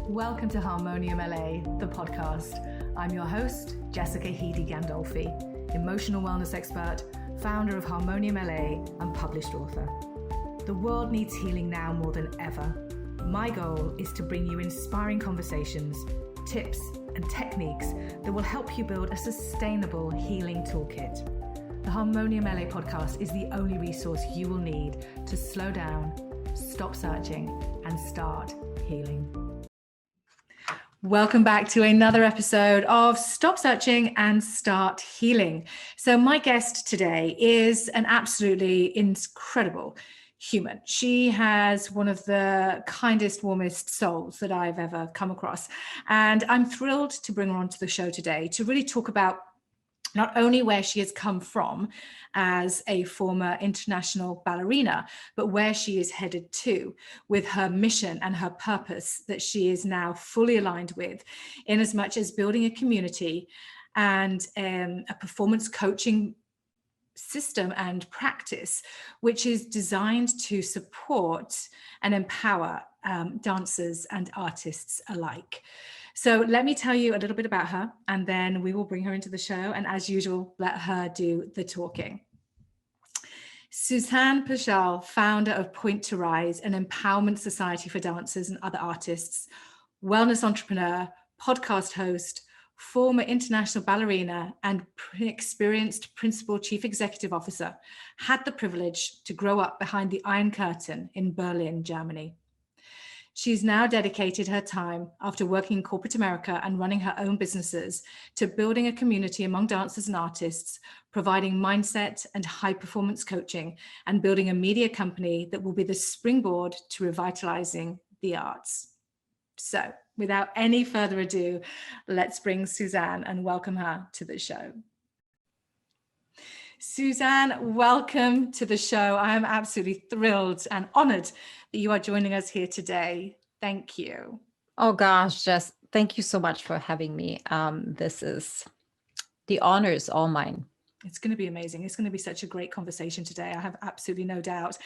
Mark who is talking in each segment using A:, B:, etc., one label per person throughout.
A: Welcome to Harmonium LA, the podcast. I'm your host, Jessica Heedy Gandolfi, emotional wellness expert, founder of Harmonium LA, and published author. The world needs healing now more than ever. My goal is to bring you inspiring conversations, tips, and techniques that will help you build a sustainable healing toolkit. The Harmonium LA podcast is the only resource you will need to slow down, stop searching, and start healing. Welcome back to another episode of Stop Searching and Start Healing. So my guest today is an absolutely incredible human. She has one of the kindest, warmest souls that I've ever come across. And I'm thrilled to bring her onto the show today to really talk about not only where she has come from as a former international ballerina, but where she is headed to with her mission and her purpose that she is now fully aligned with, in as much as building a community and a performance coaching system and practice, which is designed to support and empower dancers and artists alike. So let me tell you a little bit about her, and then we will bring her into the show. And as usual, let her do the talking. Susanne Puerschel, founder of Pointe to R.I.S.E, an empowerment society for dancers and other artists, wellness entrepreneur, podcast host, former international ballerina, and experienced principal chief executive officer, had the privilege to grow up behind the Iron Curtain in Berlin, Germany. She's now dedicated her time, after working in corporate America and running her own businesses, to building a community among dancers and artists, providing mindset and high performance coaching, and building a media company that will be the springboard to revitalizing the arts. So without any further ado, let's bring Susanne and welcome her to the show. Susanne, welcome to the show. I am absolutely thrilled and honored that you are joining us here today. Thank you.
B: Oh gosh, Jess, thank you so much for having me. The honor is all mine.
A: It's going to be amazing. It's going to be such a great conversation today. I have absolutely no doubt.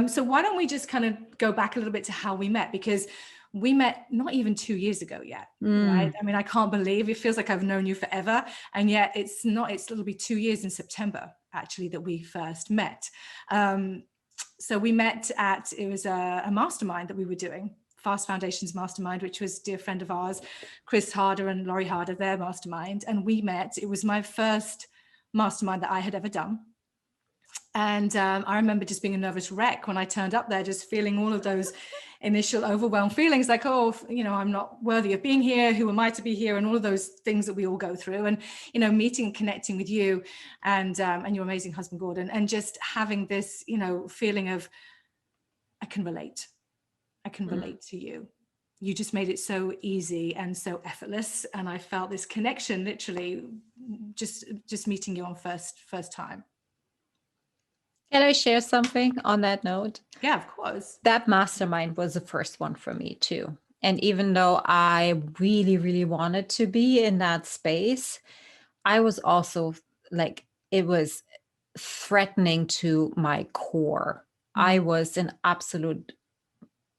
A: So why don't we just kind of go back a little bit to how we met, because we met not even 2 years ago yet, right? I mean, I can't believe it feels like I've known you forever. And yet it's not, it'll be 2 years in September, actually, that we first met. So we met it was a mastermind that we were doing, Fast Foundations Mastermind, which was a dear friend of ours, Chris Harder and Laurie Harder, their mastermind. And we met, it was my first mastermind that I had ever done. And I remember just being a nervous wreck when I turned up there, just feeling all of those initial overwhelmed feelings like, oh, I'm not worthy of being here. Who am I to be here? And all of those things that we all go through. And, meeting and connecting with you and your amazing husband, Gordon, and just having this, feeling of, I can relate to you. You just made it so easy and so effortless. And I felt this connection, literally just meeting you on first time.
B: Can I share something on that note?
A: Yeah, of course.
B: That mastermind was the first one for me too. And even though I really, really wanted to be in that space, I was also like, it was threatening to my core. I was an absolute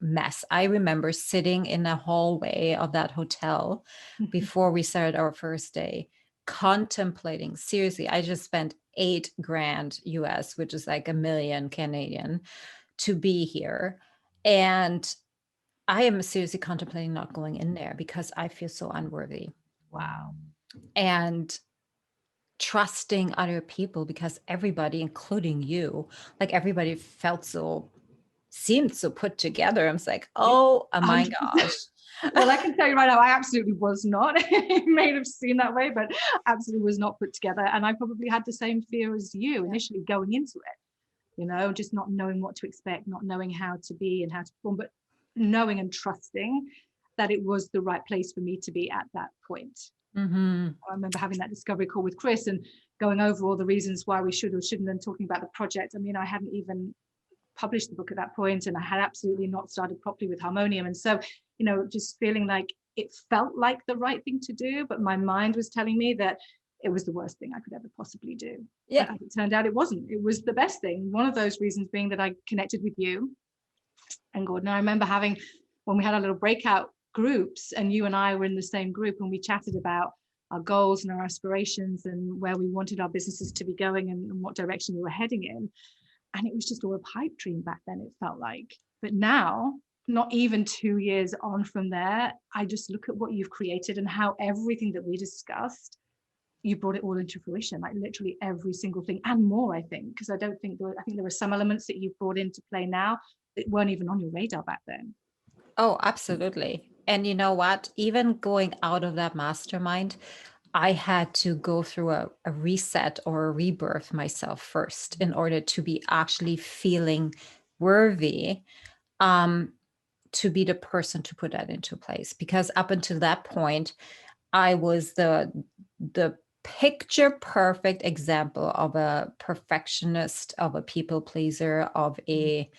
B: mess. I remember sitting in the hallway of that hotel before we started our first day, contemplating, seriously, I just spent $8,000 US, which is like $1 million Canadian, to be here. And I am seriously contemplating not going in there because I feel so unworthy.
A: Wow.
B: And trusting other people, because everybody, including you, like everybody seemed so put together. I was like, oh my gosh.
A: Well, I can tell you right now, I absolutely was not. It may have seemed that way, but absolutely was not put together. And I probably had the same fear as you initially going into it, just not knowing what to expect, not knowing how to be and how to perform, but knowing and trusting that it was the right place for me to be at that point. I remember having that discovery call with Chris and going over all the reasons why we should or shouldn't, and talking about the project. I mean, I hadn't even published the book at that point, and I had absolutely not started properly with Harmonium. And so, just feeling like it felt like the right thing to do, but my mind was telling me that it was the worst thing I could ever possibly do.
B: Yeah.
A: But it turned out it wasn't. It was the best thing. One of those reasons being that I connected with you and Gordon. I remember when we had a little breakout groups, and you and I were in the same group, and we chatted about our goals and our aspirations and where we wanted our businesses to be going, and what direction we were heading in. And it was just all a pipe dream back then, it felt like. But now, not even 2 years on from there, I just look at what you've created and how everything that we discussed, you brought it all into fruition, like literally every single thing and more, I think, because I think there were some elements that you've brought into play now that weren't even on your radar back then.
B: Oh, absolutely. And you know what? Even going out of that mastermind, I had to go through a reset or a rebirth myself first in order to be actually feeling worthy, um, to be the person to put that into place. Because up until that point, I was the picture perfect example of a perfectionist, of a people pleaser, of a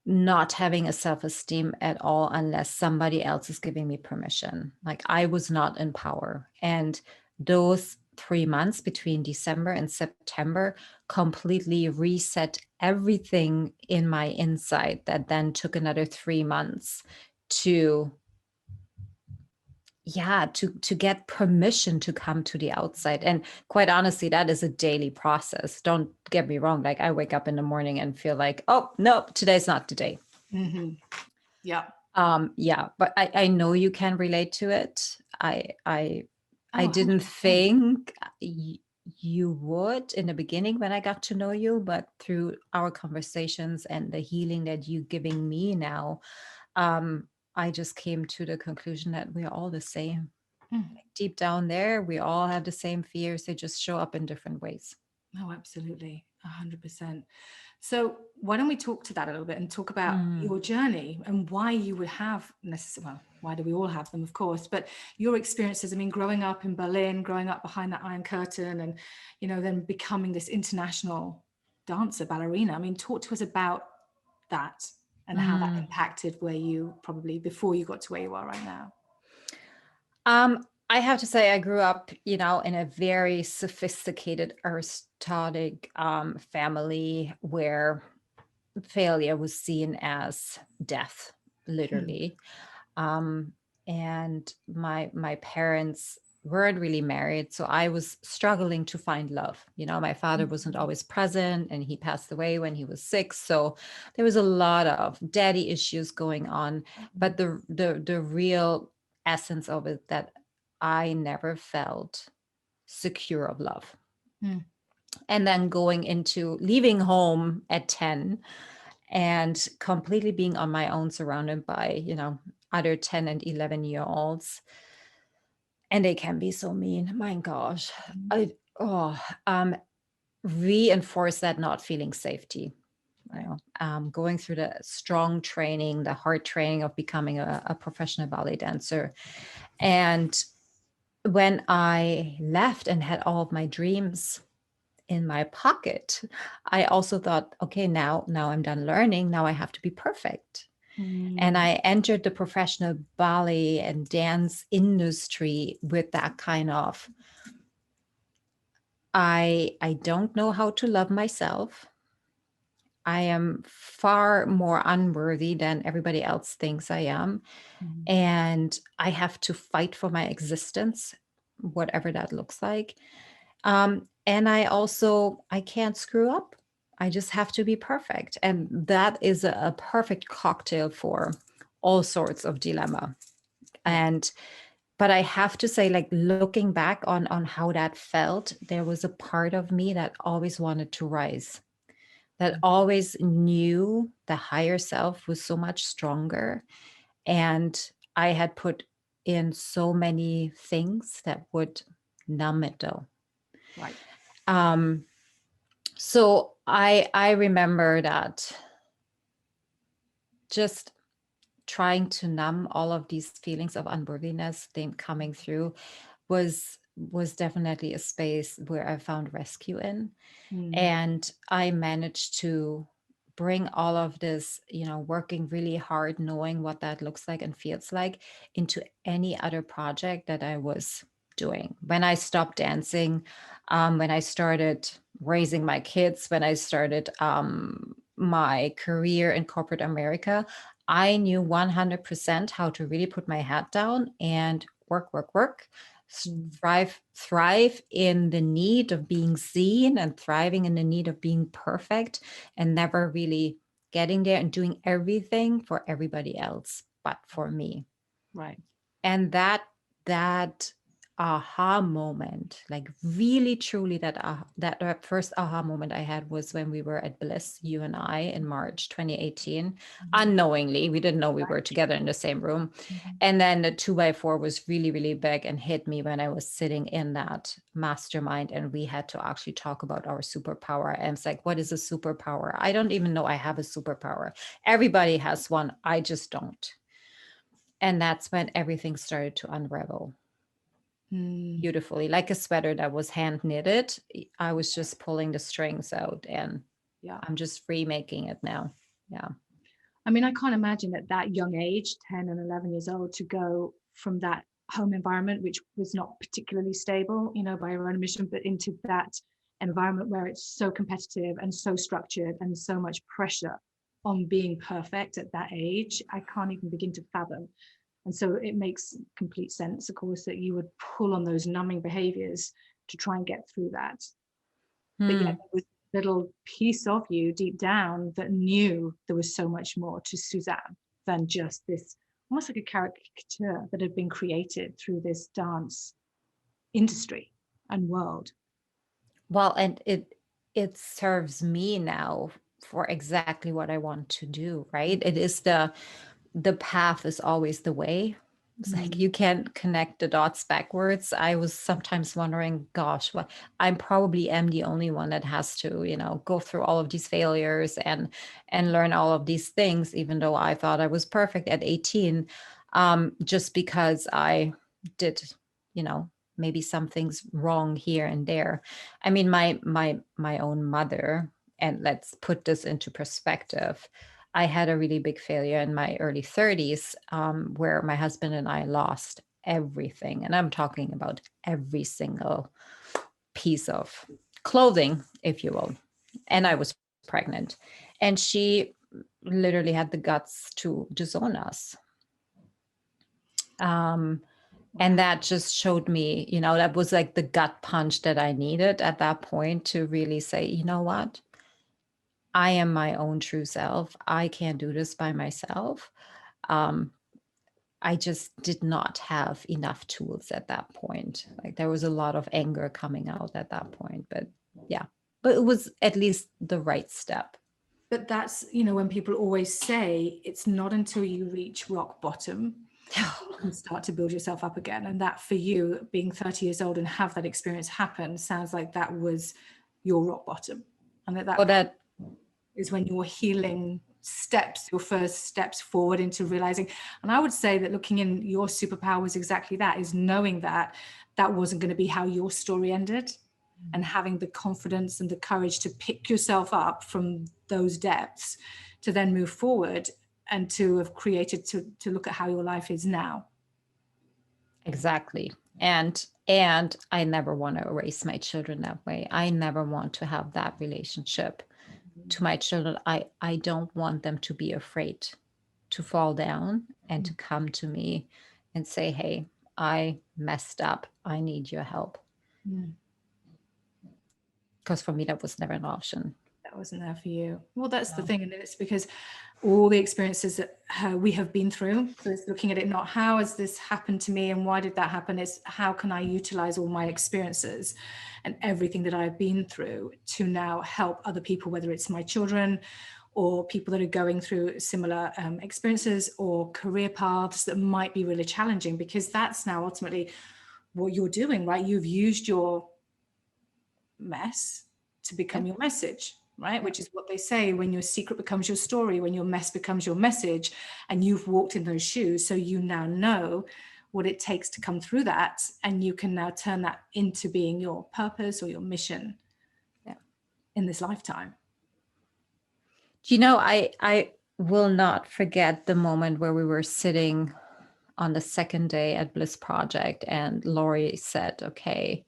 B: not having a self-esteem at all unless somebody else is giving me permission. Like I was not in power. And those 3 months between December and September completely reset everything in my inside, that then took another 3 months to to get permission to come to the outside. And quite honestly, that is a daily process. Don't get me wrong. Like I wake up in the morning and feel like, oh no, today's not the day.
A: Mm-hmm. Yeah.
B: Yeah, but I know you can relate to it. I
A: Oh,
B: didn't
A: 100%.
B: think you would in the beginning when I got to know you, but through our conversations and the healing that you giving me now, um, I just came to the conclusion that we're all the same.
A: Mm.
B: Deep down there, we all have the same fears. They just show up in different ways.
A: Oh, absolutely. 100%. So why don't we talk to that a little bit and talk about
B: Mm.
A: your journey and why you would have well, why do we all have them, of course, but your experiences. I mean, growing up in Berlin, growing up behind that Iron Curtain, and, then becoming this international dancer, ballerina. I mean, talk to us about that and how that
B: Mm.
A: impacted where you probably before you got to where you are right now.
B: I have to say, I grew up, in a very sophisticated, aristocratic family where failure was seen as death,
A: Hmm.
B: literally. Um, and my parents weren't really married, so I was struggling to find love. My father wasn't always present, and he passed away when he was 6. So there was a lot of daddy issues going on. But the real essence of it, that I never felt secure of love.
A: Hmm.
B: And then going into leaving home at 10 and completely being on my own, surrounded by, other 10 and 11-year-olds. And they can be so mean. My gosh. I, oh, reinforce that not feeling safety.
A: Right.
B: Going through the strong training, the hard training of becoming a professional ballet dancer. And when I left and had all of my dreams in my pocket, I also thought, okay, now I'm done learning. Now I have to be perfect. And
A: Hmm.
B: I entered the professional ballet and dance industry with that kind of, I don't know how to love myself. I am far more unworthy than everybody else thinks I am.
A: Hmm.
B: And I have to fight for my existence, whatever that looks like. And I can't screw up. I just have to be perfect. And that is a perfect cocktail for all sorts of dilemma.
A: Yeah.
B: And but I have to say, like looking back on how that felt, there was a part of me that always wanted to rise, that always knew the higher self was so much stronger. And I had put in so many things that would numb it though.
A: Right.
B: Um, so I remember that just trying to numb all of these feelings of unworthiness, them coming through, was definitely a space where I found rescue in.
A: Hmm.
B: And I managed to bring all of this, working really hard, knowing what that looks like and feels like, into any other project that I was doing. When I stopped dancing, when I started raising my kids, when I started my career in corporate America, I knew 100% how to really put my hat down and work, thrive in the need of being seen and thriving in the need of being perfect, and never really getting there and doing everything for everybody else but for me.
A: Right.
B: And that aha moment, like really truly that first aha moment I had was when we were at Bliss, you and I, in March 2018. Unknowingly, we didn't know we were together in the same room. And then the 2x4 was really, really big and hit me when I was sitting in that mastermind, and we had to actually talk about our superpower. And it's like, what is a superpower? I don't even know I have a superpower. Everybody has one, I just don't. And that's when everything started to unravel beautifully, like a sweater that was hand knitted. I was just pulling the strings out, and
A: Yeah.
B: I'm just remaking it now. Yeah.
A: I mean, I can't imagine at that young age, 10 and 11 years old, to go from that home environment, which was not particularly stable, by your own admission, but into that environment where it's so competitive and so structured and so much pressure on being perfect at that age. I can't even begin to fathom. And so it makes complete sense, of course, that you would pull on those numbing behaviors to try and get through that. But yet there was a little piece of you deep down that knew there was so much more to Susanne than just this, almost like a caricature that had been created through this dance industry and world.
B: Well, and it serves me now for exactly what I want to do, right? It is the path is always the way. It's like you can't connect the dots backwards. I was sometimes wondering, gosh, what I'm probably am the only one that has to, go through all of these failures and learn all of these things, even though I thought I was perfect at 18, just because I did, maybe some things wrong here and there. I mean, my own mother, and let's put this into perspective. I had a really big failure in my early 30s, where my husband and I lost everything. And I'm talking about every single piece of clothing, if you will. And I was pregnant. And she literally had the guts to disown us. And that just showed me, that was like the gut punch that I needed at that point to really say, you know what? I am my own true self. I can't do this by myself. Um, I just did not have enough tools at that point. Like there was a lot of anger coming out at that point. But yeah, but it was at least the right step.
A: But that's, when people always say it's not until you reach rock bottom you can start to build yourself up again. And that for you, being 30 years old and have that experience happen, sounds like that was your rock bottom. And
B: Well, that
A: is when your healing steps, your first steps forward into realizing. And I would say that looking in, your superpower was exactly that, is knowing that that wasn't going to be how your story ended, and having the confidence and the courage to pick yourself up from those depths to then move forward and to have created to look at how your life is now.
B: exactly. And I never want to erase my children that way. I never want to have that relationship to my children. I don't want them to be afraid to fall down and to come to me and say, hey, I messed up, I need your help. Because for me that was never an option.
A: That wasn't there for you. Well, that's the thing, and it's because all the experiences that we have been through. So it's looking at it not how has this happened to me and why did that happen? It's how can I utilize all my experiences and everything that I've been through to now help other people, whether it's my children or people that are going through similar experiences or career paths that might be really challenging, because that's now ultimately what you're doing, right? You've used your mess to become your message, right? Which is what they say, when your secret becomes your story, when your mess becomes your message, and you've walked in those shoes. So you now know what it takes to come through that. And you can now turn that into being your purpose or your mission in this lifetime.
B: I will not forget the moment where we were sitting on the second day at Bliss Project and Lori said, okay,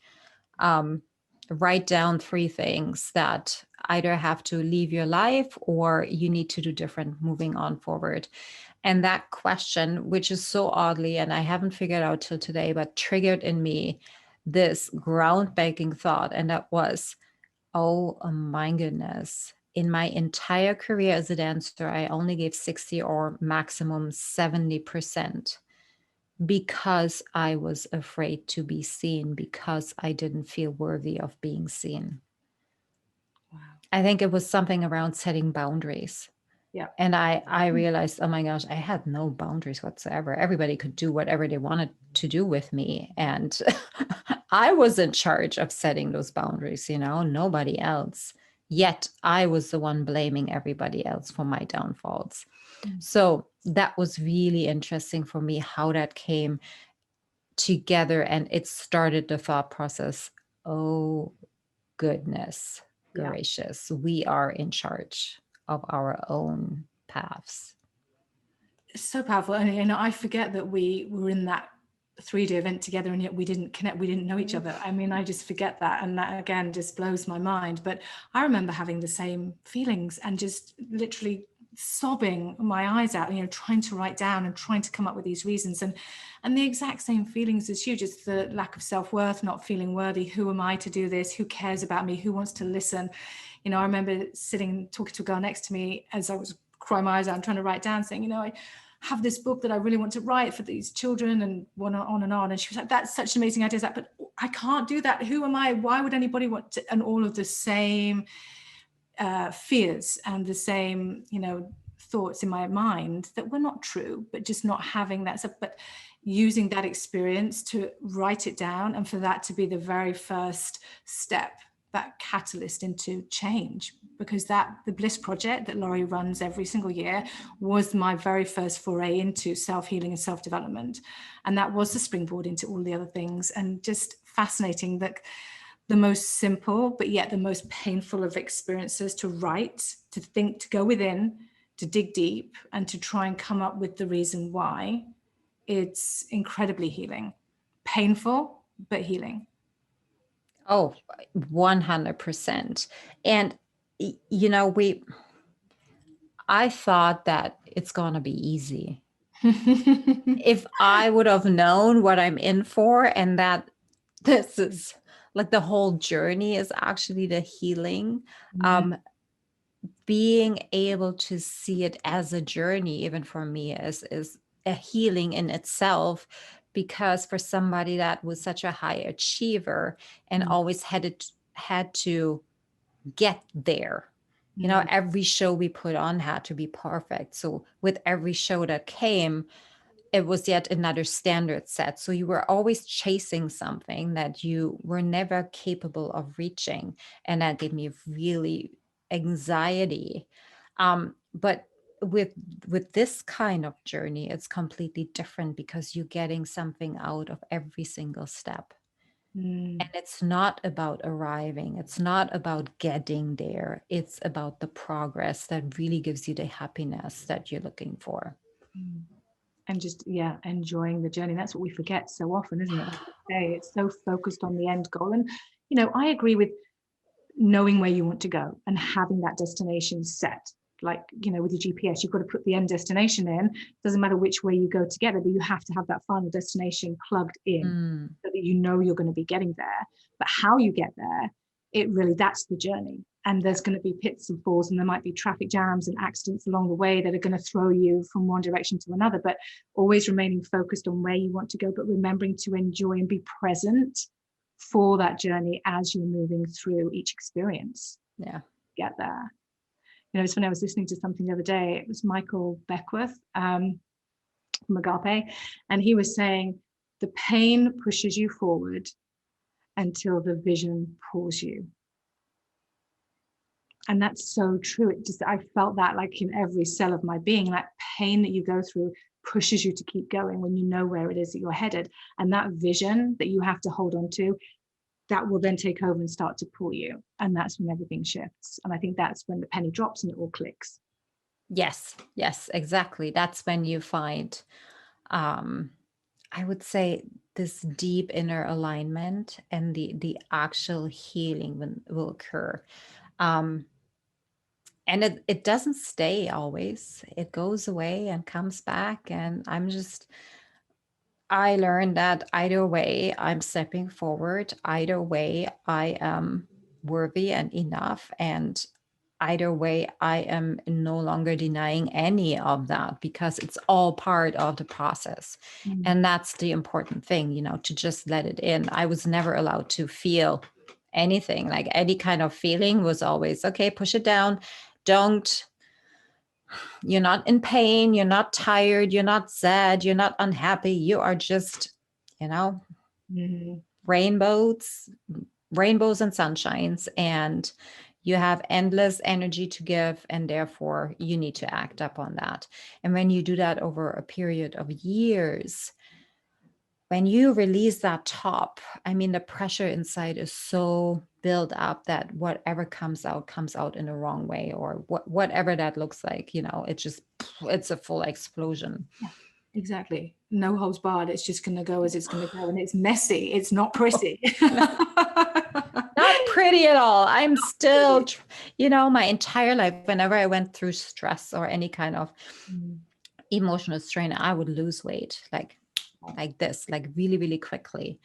B: write down 3 things that either have to leave your life or you need to do different moving on forward. And that question, which is so oddly, and I haven't figured out till today, but triggered in me this groundbreaking thought. And that was, oh my goodness. In my entire career as a dancer, I only gave 60 or maximum 70% because I was afraid to be seen, because I didn't feel worthy of being seen.
A: Wow.
B: I think it was something around setting boundaries.
A: Yeah.
B: And I realized, oh my gosh, I had no boundaries whatsoever. Everybody could do whatever they wanted to do with me. And I was in charge of setting those boundaries, nobody else. Yet I was the one blaming everybody else for my downfalls. So that was really interesting for me, how that came together. And it started the thought process. Oh, goodness gracious, we are in charge of our own paths.
A: It's so powerful. And I forget that we were in that 3-day event together, and yet we didn't connect, we didn't know each other. I mean, I just forget that, and that again just blows my mind. But I remember having the same feelings and just literally sobbing my eyes out, trying to write down and trying to come up with these reasons, and the exact same feelings as you, just the lack of self-worth, not feeling worthy. Who am I to do this? Who cares about me? Who wants to listen? I remember sitting talking to a girl next to me as I was crying my eyes out and trying to write down, saying, I have this book that I really want to write for these children, and on and on. And she was like, that's such an amazing idea, but I can't do that. Who am I? Why would anybody want to? And all of the same fears and the same, thoughts in my mind that were not true, but just not having that stuff, but using that experience to write it down. And for that to be the very first step, that catalyst into change, because the Bliss Project that Laurie runs every single year was my very first foray into self-healing and self-development. And that was the springboard into all the other things. And just fascinating that the most simple, but yet the most painful of experiences, to write, to think, to go within, to dig deep, and to try and come up with the reason why. It's incredibly healing. Painful, but healing.
B: Oh, 100%. And, I thought that it's going to be easy. If I would have known what I'm in for, and that this is like the whole journey is actually the healing, being able to see it as a journey, even for me, is a healing in itself. Because for somebody that was such a high achiever and always had to get there, every show we put on had to be perfect. So with every show that came, it was yet another standard set. So you were always chasing something that you were never capable of reaching. And that gave me really anxiety. But with this kind of journey, it's completely different, because you're getting something out of every single step. And it's not about arriving. It's not about getting there. It's about the progress that really gives you the happiness that you're looking for.
A: And just, enjoying the journey. That's what we forget so often, isn't it? Like you say, it's so focused on the end goal. And, I agree with knowing where you want to go and having that destination set. Like, with your GPS, you've got to put the end destination in. Doesn't matter which way you go together, but you have to have that final destination plugged in so that you're going to be getting there. But how you get there, that's the journey. And there's going to be pits and falls, and there might be traffic jams and accidents along the way that are going to throw you from one direction to another, but always remaining focused on where you want to go, but remembering to enjoy and be present for that journey as you're moving through each experience.
B: Yeah.
A: Get there. It's when I was listening to something the other day, it was Michael Beckworth from Agape, and he was saying, the pain pushes you forward until the vision pulls you. And that's so true. I felt that like in every cell of my being, that pain that you go through pushes you to keep going when you know where it is that you're headed. And that vision that you have to hold on to, that will then take over and start to pull you. And that's when everything shifts. And I think that's when the penny drops and it all clicks.
B: Yes, exactly. That's when you find I would say this deep inner alignment and the actual healing will occur. Um, and it doesn't stay always. It goes away and comes back. And I learned that either way, I'm stepping forward. Either way, I am worthy and enough. And either way, I am no longer denying any of that because it's all part of the process. And that's the important thing, to just let it in. I was never allowed to feel anything. Like any kind of feeling was always, okay, push it down. You're not in pain. You're not tired. You're not sad. You're not unhappy. You are just,
A: Mm-hmm.
B: rainbows and sunshines, and you have endless energy to give, and therefore you need to act upon that. And when you do that over a period of years, when you release that top, I mean, the pressure inside is so built up that whatever comes out in the wrong way, or whatever that looks like, it's a full explosion.
A: Yeah, exactly. No holds barred. It's just going to go as it's going to go. And it's messy. It's not pretty.
B: Not pretty at all. I'm still, my entire life, whenever I went through stress or any kind of emotional strain, I would lose weight like this, like really, really quickly.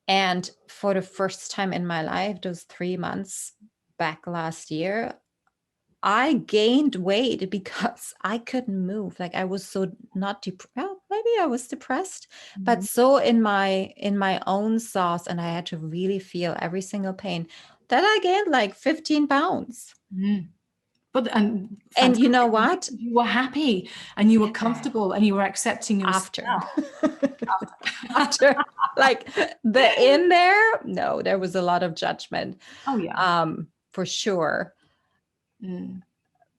B: And for the first time in my life, those 3 months back last year, I gained weight because I couldn't move. Like I was so not depressed. Well, maybe I was depressed, but so in my own sauce, and I had to really feel every single pain that I gained like 15 pounds.
A: But
B: and you know what?
A: You were happy and you were comfortable and you were accepting yourself.
B: After like the in there, no, there was a lot of judgment.
A: Oh yeah.
B: For sure.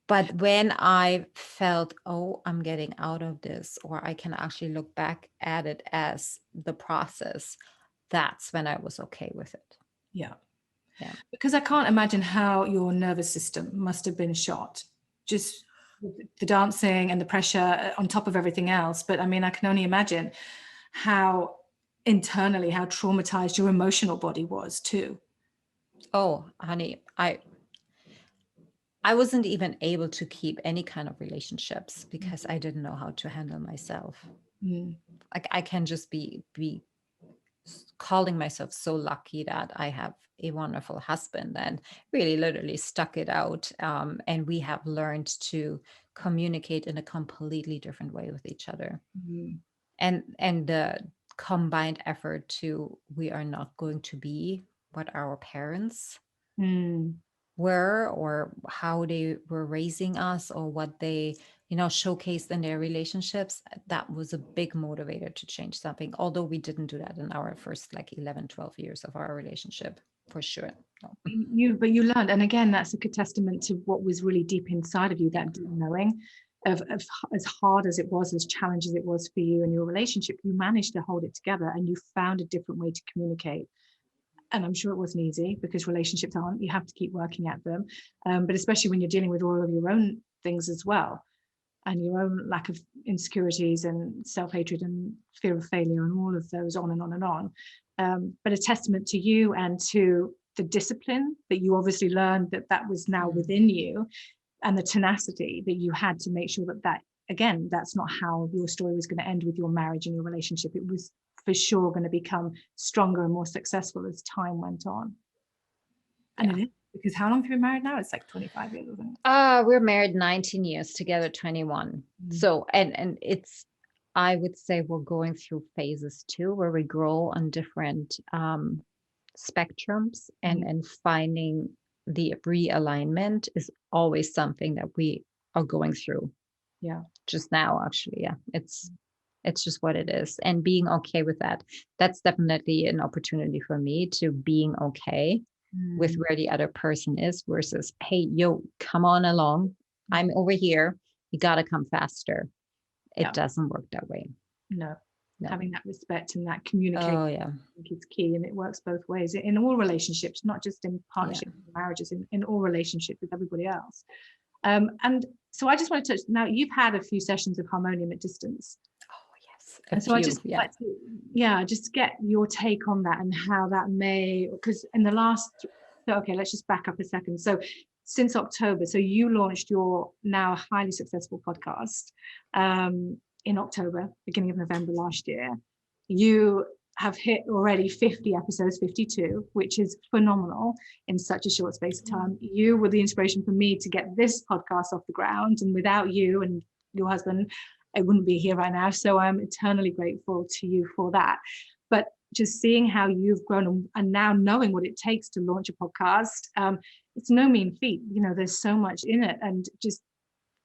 B: But when I felt, oh, I'm getting out of this, or I can actually look back at it as the process, that's when I was okay with it.
A: Yeah.
B: Yeah.
A: Because I can't imagine how your nervous system must have been shot, just the dancing and the pressure on top of everything else. But I mean, I can only imagine how internally, how traumatized your emotional body was too.
B: Oh, honey, I wasn't even able to keep any kind of relationships because I didn't know how to handle myself. Like I can just be calling myself so lucky that I have a wonderful husband and really literally stuck it out. And we have learned to communicate in a completely different way with each other. And the combined effort to, we are not going to be what our parents were, or how they were raising us, or what they showcased in their relationships. That was a big motivator to change something, although we didn't do that in our first like 11-12 years of our relationship, for sure. No.
A: But you learned, and again, that's a good testament to what was really deep inside of you, that deep knowing of as hard as it was, as challenging as it was for you and your relationship, you managed to hold it together and you found a different way to communicate. And I'm sure it wasn't easy, because relationships aren't, you have to keep working at them. But especially when you're dealing with all of your own things as well, and your own lack of insecurities and self-hatred and fear of failure and all of those, on and on and on. But a testament to you and to the discipline that you obviously learned that was now within you, and the tenacity that you had to make sure that again, that's not how your story was going to end with your marriage and your relationship. It was for sure going to become stronger and more successful as time went on. And it is, because how long have you been married now? It's like 25 years, isn't it?
B: We're married 19 years, together 21. So, and it's, I would say we're going through phases too, where we grow on different spectrums, and finding the realignment is always something that we are going through.
A: Yeah.
B: Just now, actually. Yeah. It's just what it is. And being okay with that. That's definitely an opportunity for me to being okay with where the other person is, versus, hey, yo, come on along. I'm over here. You got to come faster. It doesn't work that way.
A: No. Having that respect and that communication,
B: oh yeah,
A: I think it's key, and it works both ways in all relationships, not just in partnerships and marriages, in all relationships with everybody else. And so I just want to touch, now you've had a few sessions of harmonium at distance.
B: Oh yes,
A: And so I just like to, just get your take on that and how that may, because in the last, so okay, let's just back up a second. So since October, so you launched your now highly successful podcast in October, beginning of November last year. You have hit already 50 episodes, 52, which is phenomenal in such a short space of time. You were the inspiration for me to get this podcast off the ground. And without you and your husband, I wouldn't be here right now. So I'm eternally grateful to you for that. But just seeing how you've grown and now knowing what it takes to launch a podcast, it's no mean feat. You know, there's so much in it, and just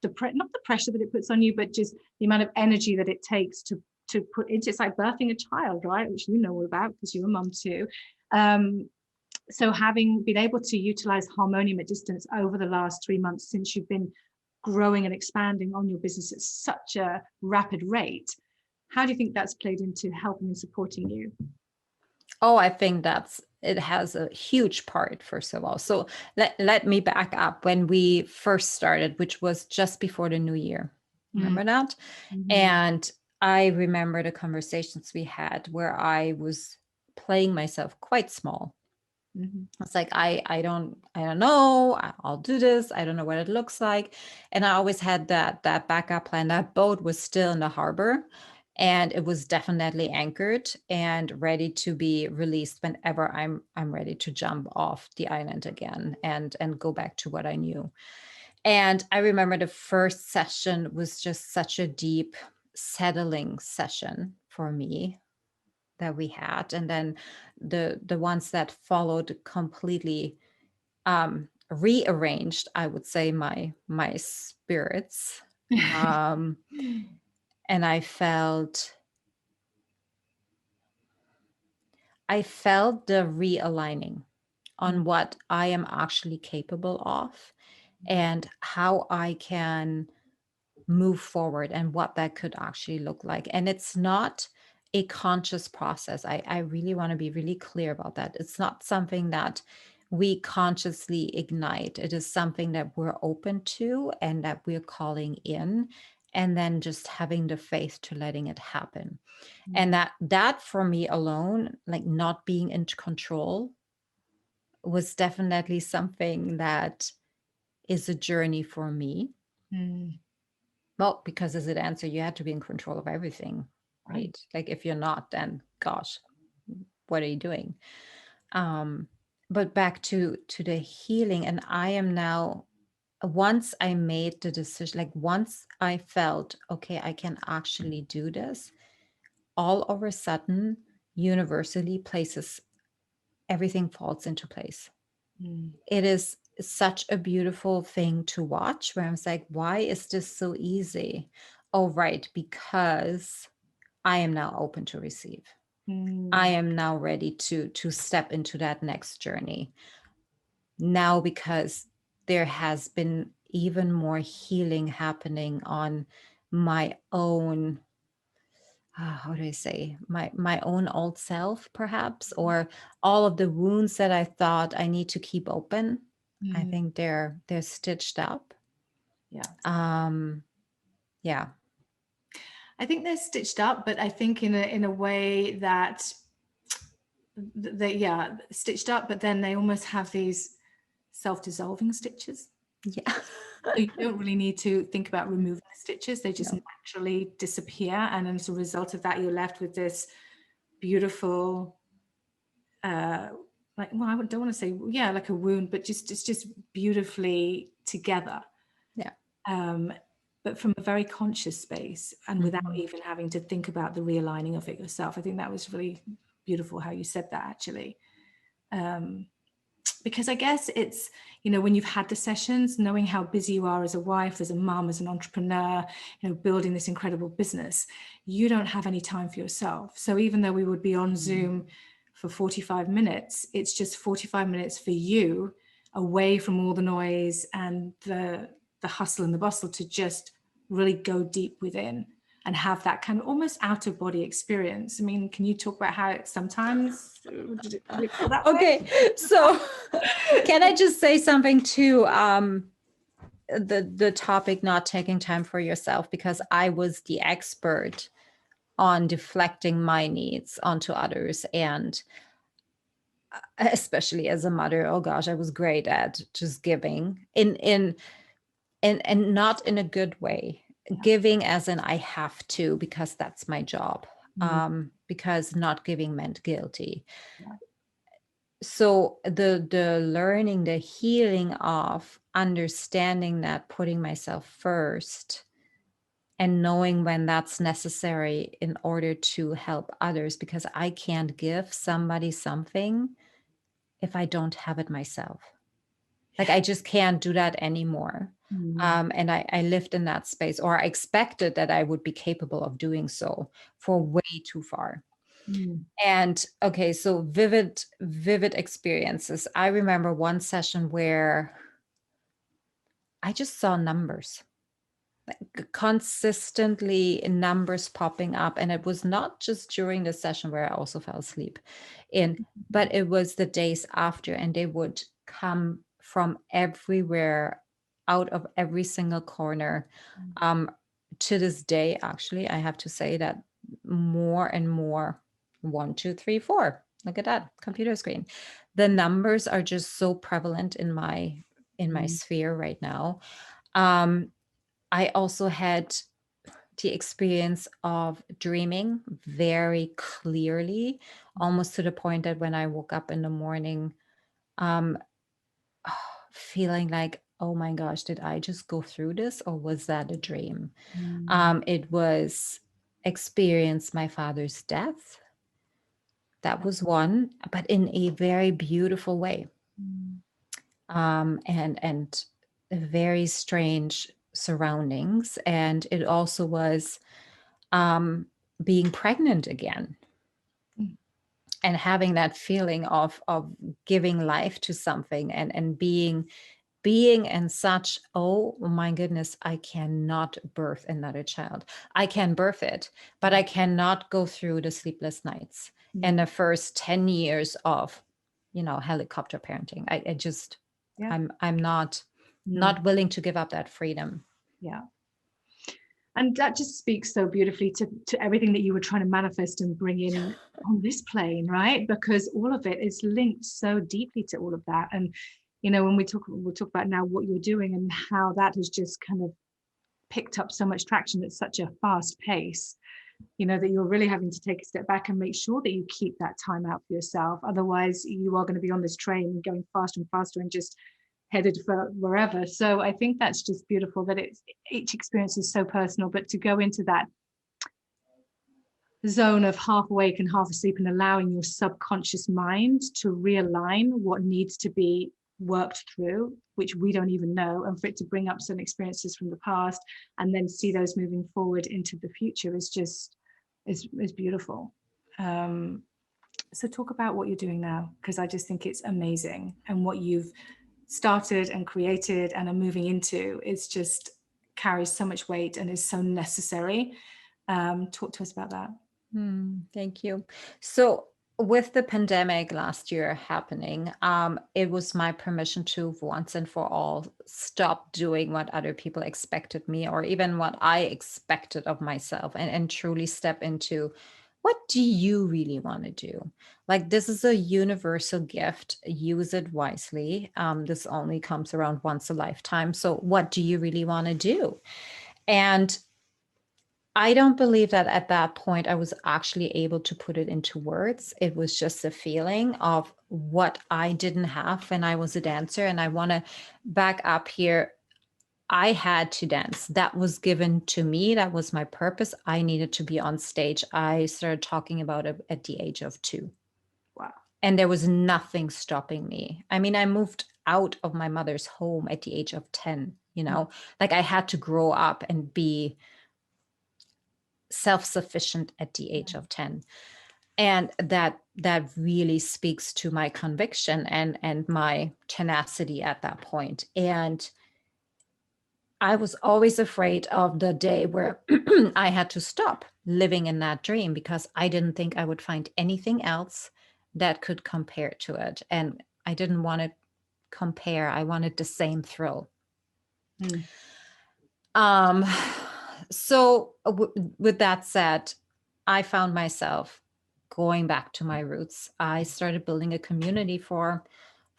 A: not the pressure that it puts on you, but just the amount of energy that it takes to put into. It's like birthing a child, right? Which you know all about because you're a mum too. So having been able to utilize Harmonium at distance over the last 3 months since you've been growing and expanding on your business at such a rapid rate, how do you think that's played into helping and supporting you?
B: Oh, I think it has a huge part, first of all. So let me back up. When we first started, which was just before the new year, remember that? Mm-hmm. And I remember the conversations we had where I was playing myself quite small. Mm-hmm. It's like, I don't know, I'll do this. I don't know what it looks like. And I always had that backup plan. That boat was still in the harbor and it was definitely anchored and ready to be released whenever I'm ready to jump off the island again and go back to what I knew. And I remember the first session was just such a deep settling session for me that we had, and then the ones that followed completely rearranged, I would say, my spirits, and I felt the realigning on what I am actually capable of and how I can move forward and what that could actually look like. And it's not a conscious process. I really want to be really clear about that. It's not something that we consciously ignite. It is something that we're open to and that we're calling in, and then just having the faith to letting it happen. And that for me alone, like not being in control, was definitely something that is a journey for me. Well, because as an answer, you had to be in control of everything, right? Like if you're not, then gosh, what are you doing? But back to the healing, and I am now, once I made the decision, like once I felt, okay, I can actually do this, all of a sudden, universally everything falls into place. It is such a beautiful thing to watch where I was like, why is this so easy? Oh, right, because I am now open to receive. I am now ready to step into that next journey. Now, because there has been even more healing happening on my own, how do I say, my own old self, perhaps, or all of the wounds that I thought I need to keep open. I think they're stitched up. Yeah.
A: I think they're stitched up, but I think in a way that stitched up, but then they almost have these self-dissolving stitches.
B: Yeah.
A: You don't really need to think about removing the stitches. They just naturally disappear. And as a result of that, you're left with this beautiful, I don't want to say, like a wound, but it's just beautifully together.
B: Yeah.
A: But from a very conscious space and without even having to think about the realigning of it yourself. I think that was really beautiful how you said that, actually. Because I guess it's, when you've had the sessions, knowing how busy you are as a wife, as a mom, as an entrepreneur, building this incredible business, you don't have any time for yourself. So even though we would be on Zoom for 45 minutes, it's just 45 minutes for you away from all the noise and the hustle and the bustle to just really go deep within and have that kind of almost out of body experience. I mean, can you talk about how it sometimes did it feel that
B: way? So can I just say something to the topic, not taking time for yourself, because I was the expert on deflecting my needs onto others. And especially as a mother, oh gosh, I was great at just giving and not in a good way.
A: Yeah.
B: Giving as in I have to because that's my job.
A: Mm.
B: Because not giving meant guilty.
A: Yeah.
B: So the learning, the healing of understanding that putting myself first and knowing when that's necessary in order to help others, because I can't give somebody something if I don't have it myself. Like I just can't do that anymore.
A: Mm.
B: And I lived in that space, or I expected that I would be capable of doing so for way too far.
A: Mm.
B: And okay, so vivid experiences. I remember one session where I just saw numbers, like consistently numbers popping up. And it was not just during the session where I also fell asleep in, but it was the days after, and they would come from everywhere, out of every single corner. Um, to this day, actually, I have to say that more and more, 1, 2, 3, 4. Look at that computer screen. The numbers are just so prevalent in my
A: Mm.
B: sphere right now. Um, I also had the experience of dreaming very clearly, almost to the point that when I woke up in the morning, um, feeling like, oh my gosh, did I just go through this, or was that a dream?
A: Mm.
B: It was experience my father's death. That was one, but in a very beautiful way.
A: Mm.
B: And very strange surroundings. And it also was being pregnant again,
A: Mm.
B: and having that feeling of giving life to something, and being in such, oh my goodness, I cannot birth another child. I can birth it, but I cannot go through the sleepless nights and
A: Mm.
B: the first 10 years of, helicopter parenting. I just,
A: Yeah.
B: I'm not
A: Mm.
B: not willing to give up that freedom.
A: Yeah. And that just speaks so beautifully to everything that you were trying to manifest and bring in on this plane, right? Because all of it is linked so deeply to all of that. And, when we'll talk about now what you're doing and how that has just kind of picked up so much traction at such a fast pace, that you're really having to take a step back and make sure that you keep that time out for yourself. Otherwise, you are going to be on this train going faster and faster and just headed for wherever. So I think that's just beautiful that each experience is so personal, but to go into that zone of half awake and half asleep and allowing your subconscious mind to realign what needs to be worked through, which we don't even know, and for it to bring up some experiences from the past and then see those moving forward into the future is beautiful. So talk about what you're doing now, because I just think it's amazing, and what you've started and created and are moving into is just carries so much weight and is so necessary. Talk to us about that.
B: Thank you. So, with the pandemic last year happening, it was my permission to once and for all stop doing what other people expected me, or even what I expected of myself, and truly step into, what do you really want to do? Like, this is a universal gift. Use it wisely. This only comes around once a lifetime. So, what do you really want to do? And I don't believe that at that point I was actually able to put it into words. It was just a feeling of what I didn't have when I was a dancer. And I want to back up here. I had to dance. That was given to me. That was my purpose. I needed to be on stage. I started talking about it at the age of 2.
A: Wow.
B: And there was nothing stopping me. I mean, I moved out of my mother's home at the age of 10, like I had to grow up and be self-sufficient at the age of 10. And that really speaks to my conviction and my tenacity at that point. And I was always afraid of the day where I had to stop living in that dream, because I didn't think I would find anything else that could compare to it. And I didn't want to compare. I wanted the same thrill.
A: Mm.
B: Um, so with that said, I found myself going back to my roots. I started building a community for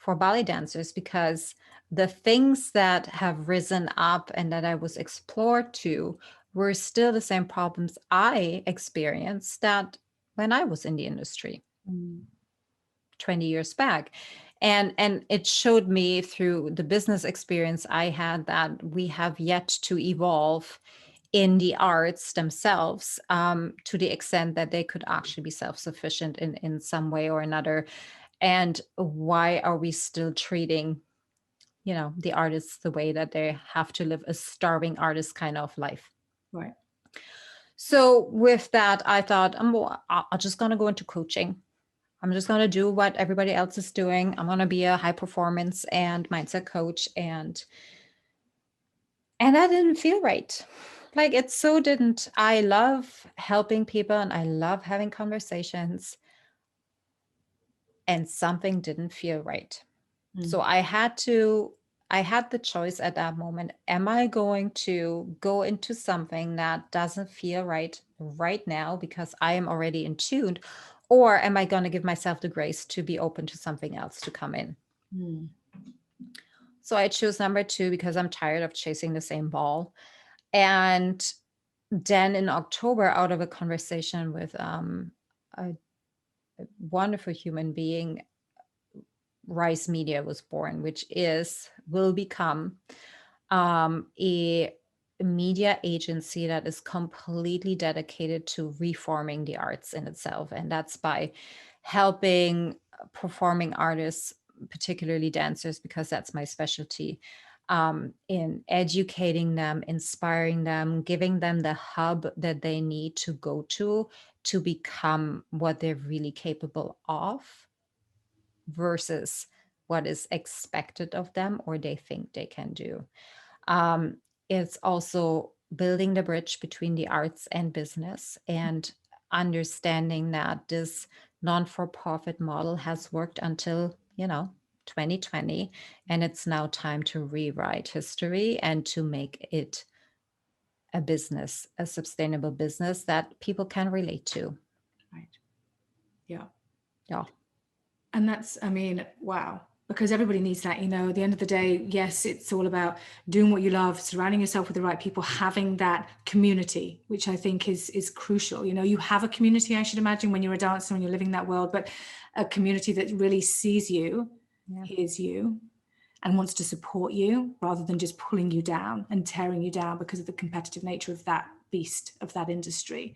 B: ballet dancers, because the things that have risen up and that I was explored to were still the same problems I experienced that when I was in the industry
A: Mm.
B: 20 years back. And it showed me through the business experience I had that we have yet to evolve in the arts themselves, to the extent that they could actually be self-sufficient in some way or another. And why are we still treating, the artists the way that they have to live a starving artist kind of life?
A: Right.
B: So with that, I thought, I'm just going to go into coaching. I'm just going to do what everybody else is doing. I'm going to be a high performance and mindset coach. And that didn't feel right. Like, it so didn't. I love helping people and I love having conversations, and something didn't feel right. So I had the choice at that moment. Am I going to go into something that doesn't feel right now because I am already in tune? Or am I going to give myself the grace to be open to something else to come in?
A: Mm.
B: So I choose number 2 because I'm tired of chasing the same ball. And then in October, out of a conversation with a wonderful human being, R.I.S.E Media was born, which will become a media agency that is completely dedicated to reforming the arts in itself. And that's by helping performing artists, particularly dancers, because that's my specialty, in educating them, inspiring them, giving them the hub that they need to go to become what they're really capable of, versus what is expected of them or they think they can do. Um, it's also building the bridge between the arts and business, and understanding that this non-for-profit model has worked until 2020, and it's now time to rewrite history and to make it a business, a sustainable business that people can relate to.
A: Right. Yeah.
B: Yeah.
A: And that's, I mean, wow, because everybody needs that, at the end of the day, yes, it's all about doing what you love, surrounding yourself with the right people, having that community, which I think is crucial. You have a community, I should imagine, when you're a dancer and you're living that world, but a community that really sees you,
B: Yeah.
A: hears you, and wants to support you rather than just pulling you down and tearing you down because of the competitive nature of that beast, of that industry.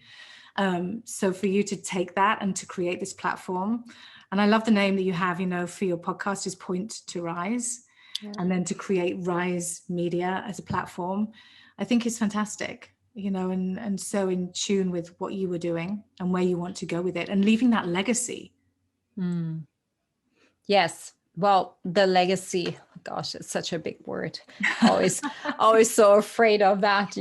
A: So for you to take that and to create this platform, and I love the name that you have, for your podcast, is Pointe to Rise,
B: Yeah.
A: and then to create R.I.S.E Media as a platform, I think is fantastic, and so in tune with what you were doing and where you want to go with it and leaving that legacy.
B: Mm. Yes. Well, the legacy, gosh, it's such a big word. Always so afraid of that,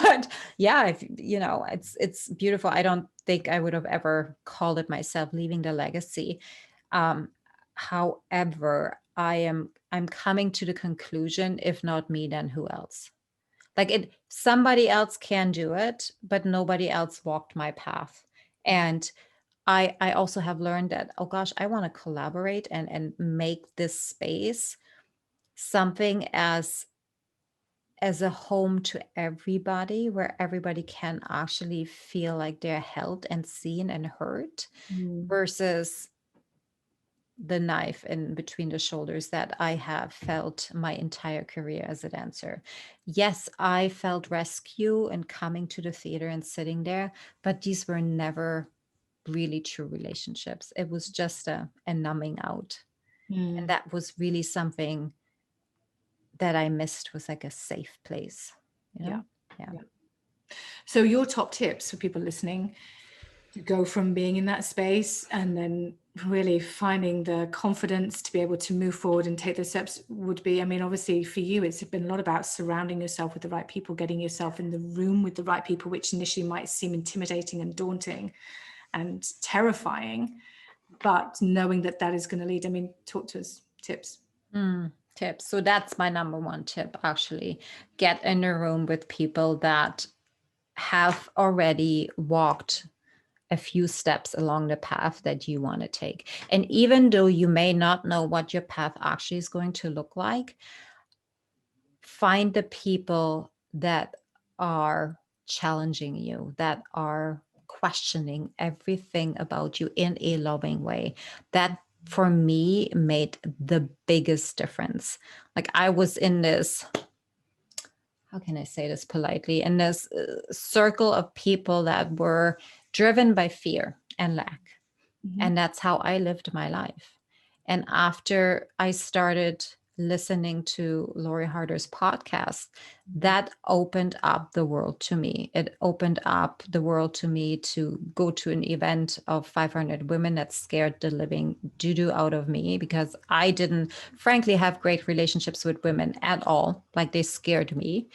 B: But yeah, it's beautiful. I don't think I would have ever called it myself leaving the legacy. However, I'm coming to the conclusion, if not me, then who else? Like, somebody else can do it, but nobody else walked my path. And I also have learned that, oh gosh, I want to collaborate and make this space something as a home to everybody, where everybody can actually feel like they're held and seen and heard, versus the knife in between the shoulders that I have felt my entire career as a dancer. Yes, I felt rescue in coming to the theater and sitting there, but these were never really true relationships. It was just a numbing out. And that was really something that I missed, was like a safe place,
A: Yeah.
B: Yeah.
A: So your top tips for people listening to go from being in that space and then really finding the confidence to be able to move forward and take those steps would be, I mean, obviously for you, it's been a lot about surrounding yourself with the right people, getting yourself in the room with the right people, which initially might seem intimidating and daunting and terrifying, but knowing that that is going to lead, I mean, talk to us, tips.
B: Tips. So that's my number one tip, actually. Get in a room with people that have already walked a few steps along the path that you want to take. And even though you may not know what your path actually is going to look like, find the people that are challenging you, that are questioning everything about you in a loving way. That for me made the biggest difference. Like I was in this, how can I say this politely, in this circle of people that were driven by fear and lack.
A: Mm-hmm.
B: And that's how I lived my life. And after I started listening to Lori Harder's podcast, that opened up the world to me. It opened up the world to me to go to an event of 500 women that scared the living doo-doo out of me, because I didn't, frankly, have great relationships with women at all. Like they scared me.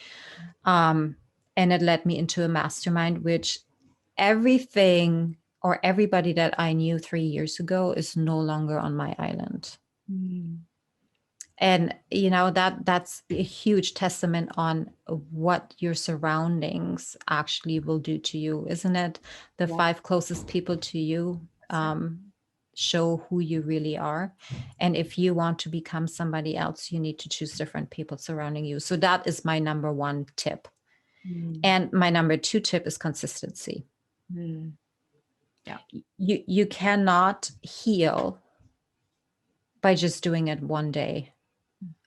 B: And it led me into a mastermind, which everything or everybody that I knew 3 years ago is no longer on my island.
A: Mm.
B: And that's a huge testament on what your surroundings actually will do to you, isn't it? The 5 closest people to you show who you really are. And if you want to become somebody else, you need to choose different people surrounding you. So that is my number 1 tip. And my number 2 tip is consistency.
A: Yeah.
B: You cannot heal by just doing it one day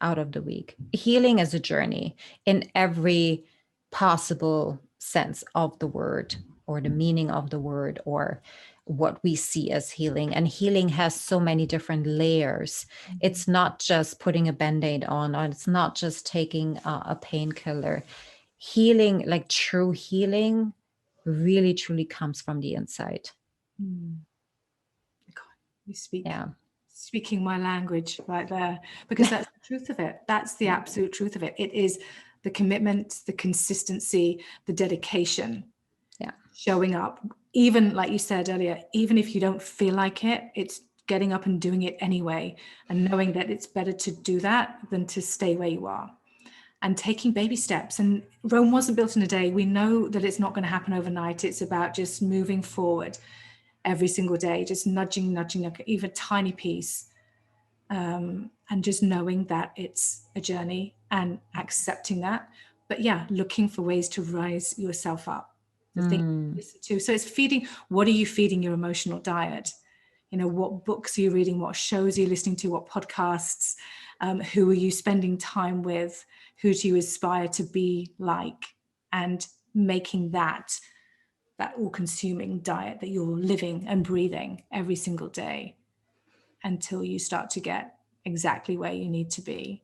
B: out of the week. Healing is a journey in every possible sense of the word, or the meaning of the word, or what we see as healing. And healing has so many different layers. It's not just putting a band-aid on, or it's not just taking a painkiller. Healing, like true healing, really truly comes from the inside.
A: God, you speak.
B: Yeah.
A: Speaking my language right there, because that's the truth of it. That's the absolute truth of it. It is the commitment, the consistency, the dedication, showing up, even like you said earlier, even if you don't feel like it, it's getting up and doing it anyway, and knowing that it's better to do that than to stay where you are, and taking baby steps. And Rome wasn't built in a day. We know that it's not going to happen overnight. It's about just moving forward every single day, just nudging, even a tiny piece, and just knowing that it's a journey and accepting that. But yeah, looking for ways to rise yourself up. The thing you listen to. So it's feeding. What are you feeding your emotional diet? What books are you reading? What shows are you listening to? What podcasts? Who are you spending time with? Who do you aspire to be like? And making that all-consuming diet that you're living and breathing every single day until you start to get exactly where you need to be.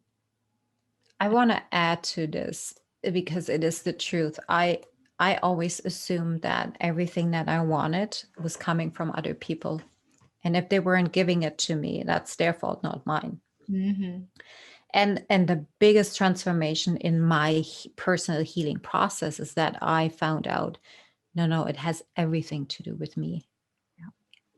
B: I want to add to this because it is the truth. I always assumed that everything that I wanted was coming from other people. And if they weren't giving it to me, that's their fault, not mine. And the biggest transformation in my personal healing process is that I found out, no, it has everything to do with me.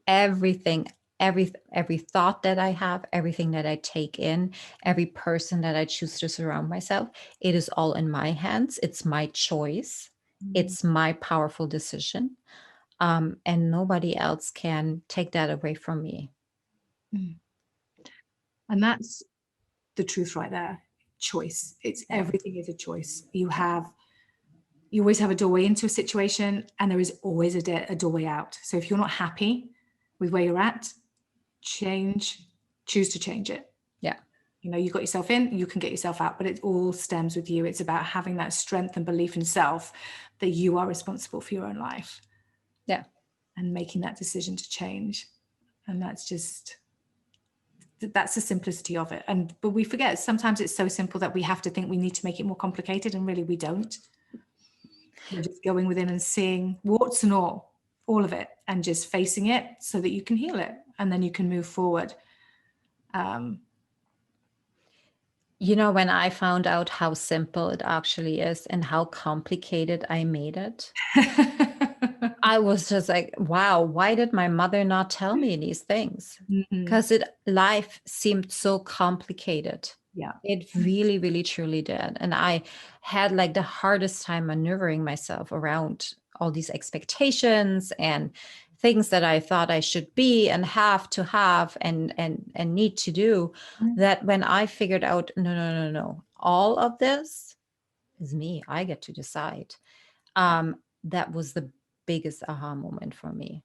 B: Everything, every thought that I have, everything that I take in, every person that I choose to surround myself, it is all in my hands. It's my choice. It's my powerful decision. And nobody else can take that away from me.
A: And that's the truth right there. Choice. It's everything is a choice. You always have a doorway into a situation, and there is always a doorway out. So if you're not happy with where you're at, choose to change it.
B: Yeah.
A: You got yourself in, you can get yourself out, but it all stems with you. It's about having that strength and belief in self that you are responsible for your own life.
B: Yeah.
A: And making that decision to change. And that's the simplicity of it. But we forget sometimes it's so simple that we have to think we need to make it more complicated, and really we don't. We're just going within and seeing warts and all of it, and just facing it so that you can heal it, and then you can move forward.
B: When I found out how simple it actually is and how complicated I made it, I was just like, wow, why did my mother not tell me these things? Because life seemed so complicated.
A: Yeah.
B: It really, really, truly did. And I had like the hardest time maneuvering myself around all these expectations and things that I thought I should be and have to have and need to do. That when I figured out, no, all of this is me. I get to decide. That was the biggest aha moment for me.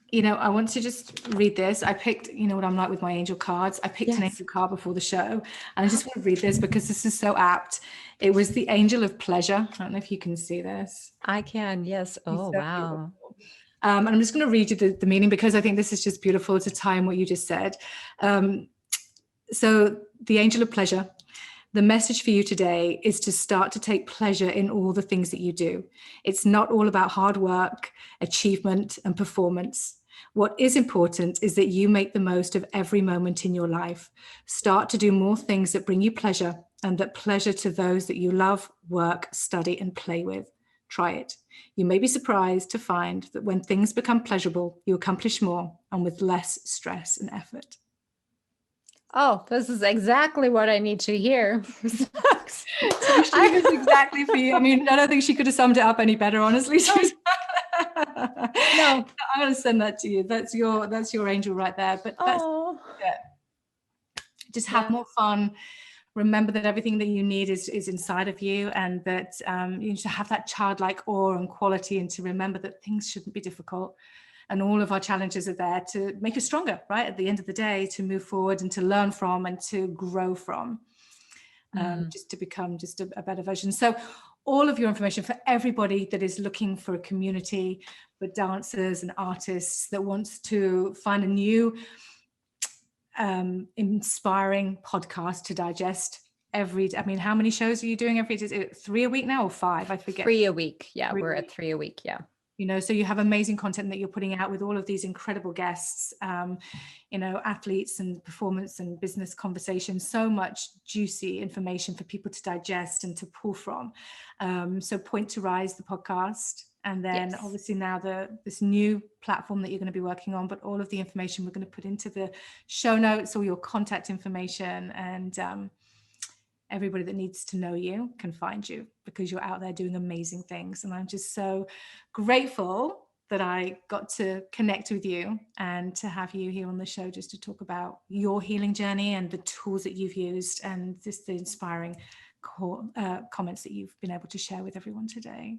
A: You know, I want to just read this. I picked, you know what I'm like with my angel cards. I picked an
B: Yes.
A: angel card before the show, and I just want to read this because this is so apt. It was the angel of pleasure. I don't know if you can see this.
B: I can, yes. Oh,
A: So
B: wow.
A: beautiful. And I'm just going to read you the meaning because I think this is just beautiful to tie in what you just said. So the angel of pleasure, the message for you today is to start to take pleasure in all the things that you do. It's not all about hard work, achievement, and performance. What is important is that you make the most of every moment in your life. Start to do more things that bring you pleasure and that pleasure to those that you love, work, study, and play with. Try it. You may be surprised to find that when things become pleasurable, you accomplish more and with less stress and effort.
B: Oh, this is exactly what I need to hear.
A: So she was exactly for you. I mean, I don't think she could have summed it up any better, honestly. No, I'm going to send that to you. That's your angel right there. But that's just have more fun. Remember that everything that you need is inside of you, and that you need to have that childlike awe and quality, and to remember that things shouldn't be difficult. And all of our challenges are there to make us stronger, right? At the end of the day, to move forward and to learn from and to grow from, just to become just a better version. So all of your information for everybody that is looking for a community, for dancers and artists that wants to find a new inspiring podcast to digest I mean, how many shows are you doing every day? Is it 3 a week now or 5? I forget.
B: 3 a week. Yeah, we're at 3 a week. Yeah.
A: You know, so you have amazing content that you're putting out with all of these incredible guests, you know, athletes and performance and business conversations, so much juicy information for people to digest and to pull from. So Pointe to R.I.S.E, the podcast, and then obviously now this new platform that you're going to be working on, but all of the information we're going to put into the show notes, all your contact information, and everybody that needs to know you can find you because you're out there doing amazing things. And I'm just so grateful that I got to connect with you and to have you here on the show just to talk about your healing journey and the tools that you've used and just the inspiring comments that you've been able to share with everyone today.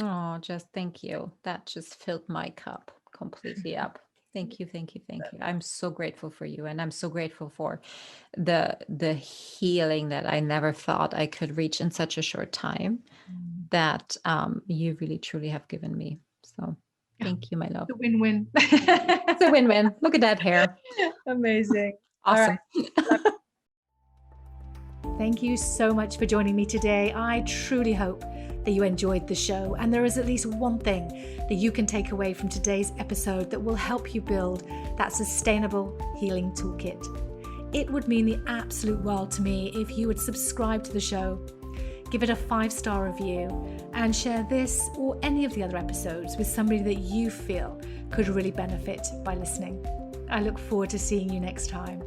B: Oh, just thank you. That just filled my cup completely up. Thank you. I'm so grateful for you. And I'm so grateful for the healing that I never thought I could reach in such a short time that you really, truly have given me. So thank you, my love.
A: It's a win-win.
B: It's a win-win. Look at that hair.
A: Amazing.
B: Awesome.
A: Thank you so much for joining me today. I truly hope that you enjoyed the show, and there is at least one thing that you can take away from today's episode that will help you build that sustainable healing toolkit. It would mean the absolute world to me if you would subscribe to the show, give it a 5-star review, and share this or any of the other episodes with somebody that you feel could really benefit by listening. I look forward to seeing you next time.